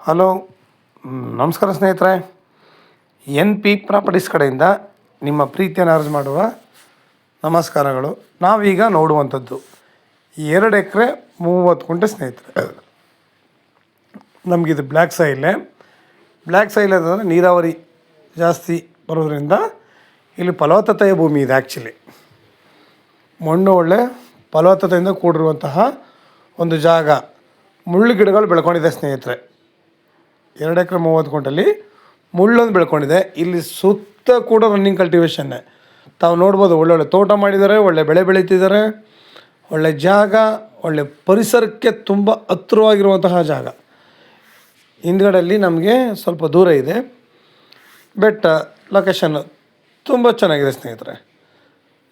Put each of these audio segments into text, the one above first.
Hello, ನಮಸ್ಕಾರ ಸ್ನೇಹಿತರೆ. N P properties ಕಡೆಯಿಂದ ನಿಮ್ಮ ಪ್ರೀತಿಯನ್ನು ಅರ್ಜಿ ಮಾಡುವ ನಮಸ್ಕಾರಗಳು. ನಾವೀಗ ನೋಡುವಂಥದ್ದು 2 ಎಕರೆ 30 ಗುಂಟೆ ಸ್ನೇಹಿತರೆ. ನಮಗಿದು ಬ್ಲ್ಯಾಕ್ ಸೈಲ್ ಅಂತಂದರೆ ನೀರಾವರಿ ಜಾಸ್ತಿ ಬರೋದ್ರಿಂದ ಇಲ್ಲಿ ಫಲವತ್ತತೆಯ ಭೂಮಿ ಇದೆ. ಆ್ಯಕ್ಚುಲಿ ಮಣ್ಣು ಒಳ್ಳೆ ಫಲವತ್ತತೆಯಿಂದ ಕೂಡಿರುವಂತಹ ಒಂದು ಜಾಗ. ಮುಳ್ಳು ಗಿಡಗಳು ಬೆಳ್ಕೊಂಡಿದೆ ಸ್ನೇಹಿತರೆ. 2 ಎಕರೆ 30 ಗುಂಟಲ್ಲಿ ಮುಳ್ಳೊಂದು ಬೆಳ್ಕೊಂಡಿದೆ. ಇಲ್ಲಿ ಸುತ್ತ ಕೂಡ ರನ್ನಿಂಗ್ ಕಲ್ಟಿವೇಷನ್ನೇ. ತಾವು ನೋಡ್ಬೋದು, ಒಳ್ಳೊಳ್ಳೆ ತೋಟ ಮಾಡಿದ್ದಾರೆ, ಒಳ್ಳೆ ಬೆಳೆ ಬೆಳೀತಿದ್ದಾರೆ, ಒಳ್ಳೆ ಜಾಗ, ಒಳ್ಳೆ ಪರಿಸರಕ್ಕೆ ತುಂಬ ಹತ್ತಿರವಾಗಿರುವಂತಹ ಜಾಗ. ಹಿಂದ್ಗಡೆಯಲ್ಲಿ ನಮಗೆ ಸ್ವಲ್ಪ ದೂರ ಇದೆ ಬೆಟ್ಟ. ಲೊಕೇಶನ್ ತುಂಬ ಚೆನ್ನಾಗಿದೆ ಸ್ನೇಹಿತರೆ.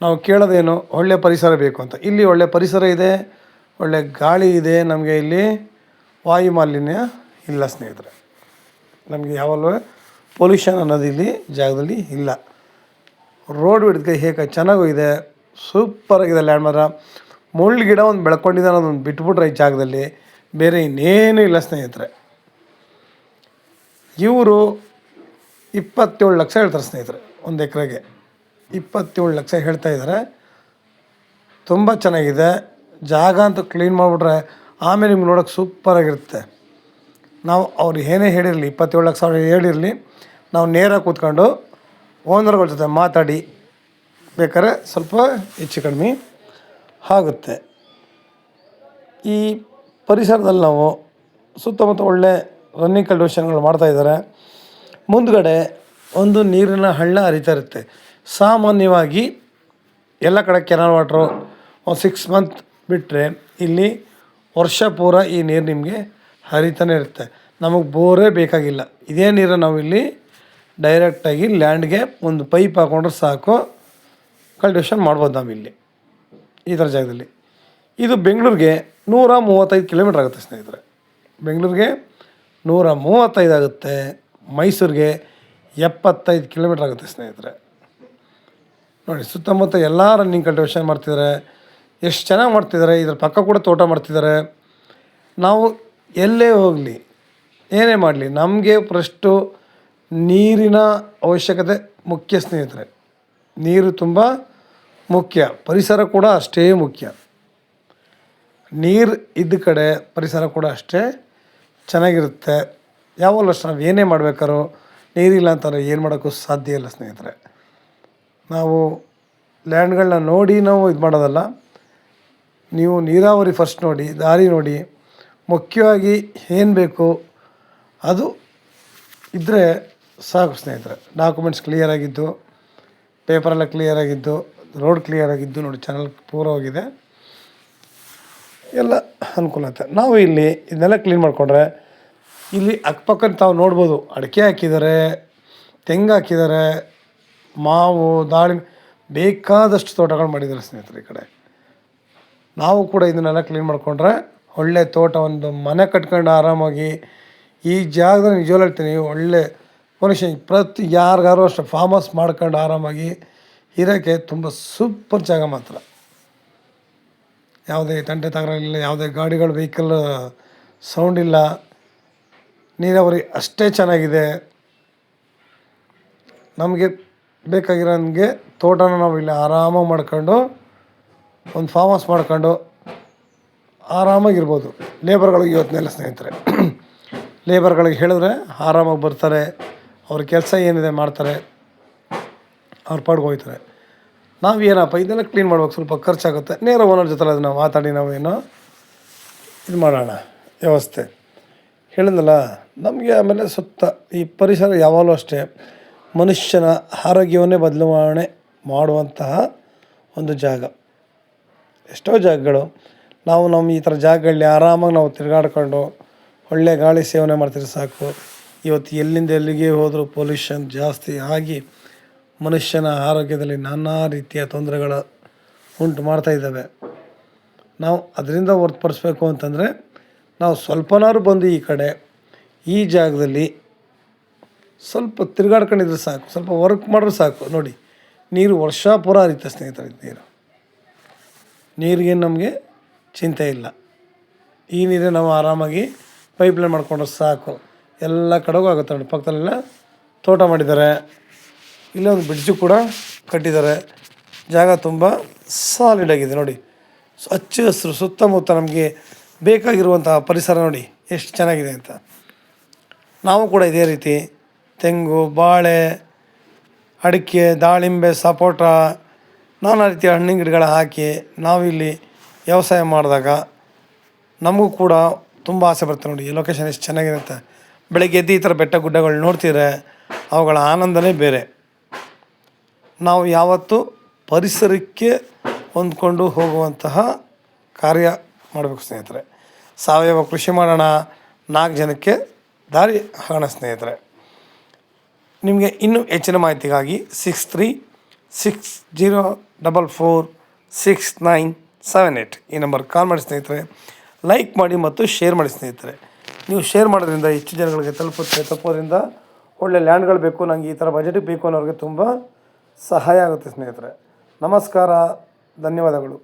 ನಾವು ಕೇಳೋದೇನು, ಒಳ್ಳೆಯ ಪರಿಸರ ಬೇಕು ಅಂತ. ಇಲ್ಲಿ ಒಳ್ಳೆಯ ಪರಿಸರ ಇದೆ, ಒಳ್ಳೆ ಗಾಳಿ ಇದೆ. ನಮಗೆ ಇಲ್ಲಿ ವಾಯು ಮಾಲಿನ್ಯ ಇಲ್ಲ ಸ್ನೇಹಿತರೆ. ನಮಗೆ ಯಾವಲ್ಲೂ ಪೊಲ್ಯೂಷನ್ ಅನ್ನೋದು ಇಲ್ಲಿ ಜಾಗದಲ್ಲಿ ಇಲ್ಲ. ರೋಡ್ ಬಿಡೋದಕ್ಕೆ ಹೇಗೆ ಚೆನ್ನಾಗೂ ಇದೆ, ಸೂಪರಾಗಿದೆ ಲ್ಯಾಂಡ್. ಮಾತ್ರ ಮುಳ್ಳು ಗಿಡ ಒಂದು ಬೆಳ್ಕೊಂಡಿದೆ ಅನ್ನೋದೊಂದು ಬಿಟ್ಬಿಟ್ರೆ ಈ ಜಾಗದಲ್ಲಿ ಬೇರೆ ಇನ್ನೇನೂ ಇಲ್ಲ ಸ್ನೇಹಿತರೆ. ಇವರು 27 ಲಕ್ಷ ಹೇಳ್ತಾರೆ ಸ್ನೇಹಿತರೆ. 1 ಎಕರೆಗೆ 27 ಲಕ್ಷ ಹೇಳ್ತಾಯಿದ್ದಾರೆ. ತುಂಬ ಚೆನ್ನಾಗಿದೆ ಜಾಗ ಅಂತ. ಕ್ಲೀನ್ ಮಾಡಿಬಿಟ್ರೆ ಆಮೇಲೆ ನಿಮ್ಗೆ ನೋಡೋಕ್ಕೆ ಸೂಪರಾಗಿರುತ್ತೆ. ನಾವು ಅವ್ರು ಏನೇ ಹೇಳಿರಲಿ, 27 ಲಕ್ಷ ಹೇಳಿರಲಿ, ನಾವು ನೇರ ಕೂತ್ಕೊಂಡು ಓನರ್ಗಳ ಜೊತೆ ಮಾತಾಡಿ ಬೇಕಾದ್ರೆ ಸ್ವಲ್ಪ ಹೆಚ್ಚು ಕಡಿಮೆ ಆಗುತ್ತೆ. ಈ ಪರಿಸರದಲ್ಲಿ ನಾವು ಸುತ್ತಮುತ್ತ ಒಳ್ಳೆ ರನ್ನಿಂಗ್ ಕಲ್ಟಿವೇಷನ್ಗಳು ಮಾಡ್ತಾಯಿದ್ದಾರೆ. ಮುಂದ್ಗಡೆ ಒಂದು ನೀರಿನ ಹಳ್ಳ ಹರಿತಾ ಇರುತ್ತೆ. ಸಾಮಾನ್ಯವಾಗಿ ಎಲ್ಲ ಕಡೆ ಕೆನಾಲ್ ವಾಟ್ರು ಒಂದು 6 ಮಂತ್ ಬಿಟ್ಟರೆ ಇಲ್ಲಿ ವರ್ಷ ಪೂರ ಈ ನೀರು ನಿಮಗೆ ಹರಿತಾನೆ ಇರುತ್ತೆ. ನಮಗೆ ಬೋರೇ ಬೇಕಾಗಿಲ್ಲ. ಇದೇ ನೀರು ನಾವು ಇಲ್ಲಿ ಡೈರೆಕ್ಟಾಗಿ ಲ್ಯಾಂಡ್ಗೆ ಒಂದು ಪೈಪ್ ಹಾಕೊಂಡ್ರೆ ಸಾಕು, ಕಲ್ಟಿವೇಷನ್ ಮಾಡ್ಬೋದು ನಾವಿಲ್ಲಿ ಈ ಥರ ಜಾಗದಲ್ಲಿ. ಇದು ಬೆಂಗಳೂರಿಗೆ 135 ಕಿಲೋಮೀಟ್ರ್ ಆಗುತ್ತೆ ಸ್ನೇಹಿತರೆ. ಬೆಂಗಳೂರಿಗೆ 135 ಆಗುತ್ತೆ, ಮೈಸೂರಿಗೆ 75 ಕಿಲೋಮೀಟ್ರ್ ಆಗುತ್ತೆ ಸ್ನೇಹಿತರೆ. ನೋಡಿ, ಸುತ್ತಮುತ್ತ ಎಲ್ಲ ರನ್ನಿಂಗ್ ಕಲ್ಟಿವೇಷನ್ ಮಾಡ್ತಿದ್ದಾರೆ. ಎಷ್ಟು ಚೆನ್ನಾಗಿ ಮಾಡ್ತಿದ್ದಾರೆ. ಇದ್ರ ಪಕ್ಕ ಕೂಡ ತೋಟ ಮಾಡ್ತಿದ್ದಾರೆ. ನಾವು ಎಲ್ಲೇ ಹೋಗಲಿ, ಏನೇ ಮಾಡಲಿ, ನಮಗೆ ಫಸ್ಟು ನೀರಿನ ಅವಶ್ಯಕತೆ ಮುಖ್ಯ ಸ್ನೇಹಿತರೆ. ನೀರು ತುಂಬ ಮುಖ್ಯ, ಪರಿಸರ ಕೂಡ ಅಷ್ಟೇ ಮುಖ್ಯ. ನೀರು ಇದ್ದ ಕಡೆ ಪರಿಸರ ಕೂಡ ಅಷ್ಟೇ ಚೆನ್ನಾಗಿರುತ್ತೆ. ಯಾವಾಗಲೂ ಅಷ್ಟು ನಾವು ಏನೇ ಮಾಡ್ಬೇಕಾದ್ರೂ ನೀರಿಲ್ಲ ಅಂತಾರೆ ಏನು ಮಾಡೋಕ್ಕೂ ಸಾಧ್ಯ ಇಲ್ಲ ಸ್ನೇಹಿತರೆ. ನಾವು ಲ್ಯಾಂಡ್ಗಳನ್ನ ನೋಡಿ ನಾವು ಇದು ಮಾಡೋದಲ್ಲ. ನೀವು ನೀರಾವರಿ ಫಸ್ಟ್ ನೋಡಿ, ದಾರಿ ನೋಡಿ, ಮುಖ್ಯವಾಗಿ ಏನು ಬೇಕು ಅದು ಇದ್ದರೆ ಸಾಕು ಸ್ನೇಹಿತರೆ. ಡಾಕ್ಯುಮೆಂಟ್ಸ್ ಕ್ಲಿಯರಾಗಿದ್ದು, ಪೇಪರೆಲ್ಲ ಕ್ಲಿಯರಾಗಿದ್ದು, ರೋಡ್ ಕ್ಲಿಯರಾಗಿದ್ದು, ನೋಡಿ ಚಾನಲ್ ಪೂರ ಹೋಗಿದೆ, ಎಲ್ಲ ಅನುಕೂಲ ಆಗುತ್ತೆ. ನಾವು ಇಲ್ಲಿ ಇದನ್ನೆಲ್ಲ ಕ್ಲೀನ್ ಮಾಡಿಕೊಂಡ್ರೆ ಇಲ್ಲಿ ಅಕ್ಕಪಕ್ಕ ತಾವು ನೋಡ್ಬೋದು, ಅಡಿಕೆ ಹಾಕಿದ್ದಾರೆ, ತೆಂಗು ಹಾಕಿದ್ದಾರೆ, ಮಾವು, ದಾಳಿಂಬೆ, ಬೇಕಾದಷ್ಟು ತೋಟಗಳು ಮಾಡಿದ್ದಾರೆ ಸ್ನೇಹಿತರೆ. ಈ ಕಡೆ ನಾವು ಕೂಡ ಇದನ್ನೆಲ್ಲ ಕ್ಲೀನ್ ಮಾಡಿಕೊಂಡ್ರೆ ಒಳ್ಳೆ ತೋಟ, ಒಂದು ಮನೆ ಕಟ್ಕೊಂಡು ಆರಾಮಾಗಿ ಈ ಜಾಗದಲ್ಲಿ ನಿಜವಾಗ್ಲೂ ಹೇಳ್ತೀನಿ, ಒಳ್ಳೆ ಮನುಷ್ಯ ಪ್ರತಿ ಯಾರಿಗಾರು ಅಷ್ಟು ಫಾರ್ಮ್ ಹೌಸ್ ಮಾಡ್ಕೊಂಡು ಆರಾಮಾಗಿ ಇರೋಕ್ಕೆ ತುಂಬ ಸೂಪರ್ ಜಾಗ ಮಾತ್ರ. ಯಾವುದೇ ತಂಟೆ ತಗರಾಗಿಲ್ಲ, ಯಾವುದೇ ಗಾಡಿಗಳು ವೆಹಿಕಲ್ ಸೌಂಡ್ ಇಲ್ಲ, ನೀರಾವರಿ ಅಷ್ಟೇ ಚೆನ್ನಾಗಿದೆ. ನಮಗೆ ಬೇಕಾಗಿರೋಂಗೆ ತೋಟನ ನಾವು ಇಲ್ಲಿ ಆರಾಮಾಗಿ ಮಾಡ್ಕೊಂಡು ಒಂದು ಫಾರ್ಮ್ ಹೌಸ್ ಮಾಡ್ಕೊಂಡು ಆರಾಮಾಗಿರ್ಬೋದು. ಲೇಬರ್ಗಳಿಗೆ ಇವತ್ತಿನೆಲ್ಲ ಸ್ನೇಹಿತರೆ, ಲೇಬರ್ಗಳಿಗೆ ಹೇಳಿದ್ರೆ ಆರಾಮಾಗಿ ಬರ್ತಾರೆ, ಅವ್ರ ಕೆಲಸ ಏನಿದೆ ಮಾಡ್ತಾರೆ, ಅವ್ರ ಪಾಡ್ಗೆ ಹೋಗ್ತಾರೆ. ನಾವು ಏನಪ್ಪ ಇದೆಲ್ಲ ಕ್ಲೀನ್ ಮಾಡ್ಬೇಕು, ಸ್ವಲ್ಪ ಖರ್ಚಾಗುತ್ತೆ. ನೇರ ಓನರ್ ಜೊತೆ ಅದನ್ನು ಮಾತಾಡಿ ನಾವೇನೋ ಇದು ಮಾಡೋಣ ವ್ಯವಸ್ಥೆ ಹೇಳಿದ್ನಲ್ಲ. ನಮಗೆ ಆಮೇಲೆ ಸುತ್ತ ಈ ಪರಿಸರ ಯಾವಾಗಲೂ ಅಷ್ಟೇ ಮನುಷ್ಯನ ಆರೋಗ್ಯವನ್ನೇ ಬದಲಾವಣೆ ಮಾಡುವಂತಹ ಒಂದು ಜಾಗ. ಎಷ್ಟೋ ಜಾಗಗಳು ನಾವು ನಮ್ಮ ಈ ಥರ ಜಾಗಗಳಲ್ಲಿ ಆರಾಮಾಗಿ ನಾವು ತಿರುಗಾಡ್ಕೊಂಡು ಒಳ್ಳೆ ಗಾಳಿ ಸೇವನೆ ಮಾಡ್ತಿದ್ರೆ ಸಾಕು. ಇವತ್ತು ಎಲ್ಲಿಂದ ಎಲ್ಲಿಗೆ ಹೋದರೂ ಪೊಲ್ಯೂಷನ್ ಜಾಸ್ತಿ ಆಗಿ ಮನುಷ್ಯನ ಆರೋಗ್ಯದಲ್ಲಿ ನಾನಾ ರೀತಿಯ ತೊಂದರೆಗಳ ಉಂಟು ಮಾಡ್ತಾಯಿದ್ದಾವೆ. ನಾವು ಅದರಿಂದ ಹೊರತುಪಡಿಸ್ಬೇಕು ಅಂತಂದರೆ ನಾವು ಸ್ವಲ್ಪನಾದ್ರು ಬಂದು ಈ ಕಡೆ ಈ ಜಾಗದಲ್ಲಿ ಸ್ವಲ್ಪ ತಿರುಗಾಡ್ಕೊಂಡಿದ್ರೆ ಸಾಕು, ಸ್ವಲ್ಪ ವರ್ಕ್ ಮಾಡಿದ್ರೆ ಸಾಕು. ನೋಡಿ, ನೀರು ವರ್ಷ ಪೂರ ಹರಿಯುತ್ತೆ ಸ್ನೇಹಿತರೆ. ನೀರಿಗೆ ನಮಗೆ ಚಿಂತೆ ಇಲ್ಲ. ಈ ನೀರೇ ನಾವು ಆರಾಮಾಗಿ ಪೈಪ್ಲೈನ್ ಮಾಡ್ಕೊಂಡ್ರೆ ಸಾಕು. ಎಲ್ಲ ಕಡೆಗೂ ಆಗುತ್ತೆ ನೋಡಿ. ಪಕ್ಕದಲ್ಲೆಲ್ಲ ತೋಟ ಮಾಡಿದ್ದಾರೆ. ಇಲ್ಲೇ ಒಂದು ಬ್ರಿಡ್ಜು ಕೂಡ ಕಟ್ಟಿದ್ದಾರೆ. ಜಾಗ ತುಂಬ ಸಾಲಿಡಾಗಿದೆ ನೋಡಿ. ಹಚ್ಚ ಹಸಿರು ಸುತ್ತಮುತ್ತ ನಮಗೆ ಬೇಕಾಗಿರುವಂತಹ ಪರಿಸರ ನೋಡಿ ಎಷ್ಟು ಚೆನ್ನಾಗಿದೆ ಅಂತ. ನಾವು ಕೂಡ ಇದೇ ರೀತಿ ತೆಂಗು, ಬಾಳೆ, ಅಡಿಕೆ, ದಾಳಿಂಬೆ, ಸಪೋಟ, ನಾನಾ ರೀತಿಯ ಹಣ್ಣಿನ ಗಿಡಗಳ ಹಾಕಿ ನಾವಿಲ್ಲಿ ವ್ಯವಸಾಯ ಮಾಡಿದಾಗ ನಮಗೂ ಕೂಡ ತುಂಬ ಆಸೆ ಬರುತ್ತೆ ನೋಡಿ. ಈ ಲೊಕೇಶನ್ ಎಷ್ಟು ಚೆನ್ನಾಗಿದೆ ಅಂತ. ಬೆಳಗ್ಗೆ ಎದ್ದು ಈ ಥರ ಬೆಟ್ಟ ಗುಡ್ಡಗಳು ನೋಡ್ತಿದ್ರೆ ಅವುಗಳ ಆನಂದನೇ ಬೇರೆ. ನಾವು ಯಾವತ್ತೂ ಪರಿಸರಕ್ಕೆ ಹೊಂದ್ಕೊಂಡು ಹೋಗುವಂತಹ ಕಾರ್ಯ ಮಾಡಬೇಕು ಸ್ನೇಹಿತರೆ. ಸಾವಯವ ಕೃಷಿ ಮಾಡೋಣ, 4 ಜನಕ್ಕೆ ದಾರಿ ಆಗೋಣ ಸ್ನೇಹಿತರೆ. ನಿಮಗೆ ಇನ್ನೂ ಹೆಚ್ಚಿನ ಮಾಹಿತಿಗಾಗಿ 6360446978 ಈ ನಂಬರ್ ಕಾಲ್ ಮಾಡಿ ಸ್ನೇಹಿತರೆ. ಲೈಕ್ ಮಾಡಿ ಮತ್ತು ಶೇರ್ ಮಾಡಿ ಸ್ನೇಹಿತರೆ. ನೀವು ಶೇರ್ ಮಾಡೋದ್ರಿಂದ ಹೆಚ್ಚು ಜನಗಳಿಗೆ ತಲುಪೋದ್ರಿಂದ ಒಳ್ಳೆ ಲ್ಯಾಂಡ್ಗಳು ಬೇಕು, ನನಗೆ ಈ ಥರ ಬಜೆಟಿಗೆ ಬೇಕು ಅನ್ನೋರಿಗೆ ತುಂಬ ಸಹಾಯ ಆಗುತ್ತೆ ಸ್ನೇಹಿತರೆ. ನಮಸ್ಕಾರ, ಧನ್ಯವಾದಗಳು.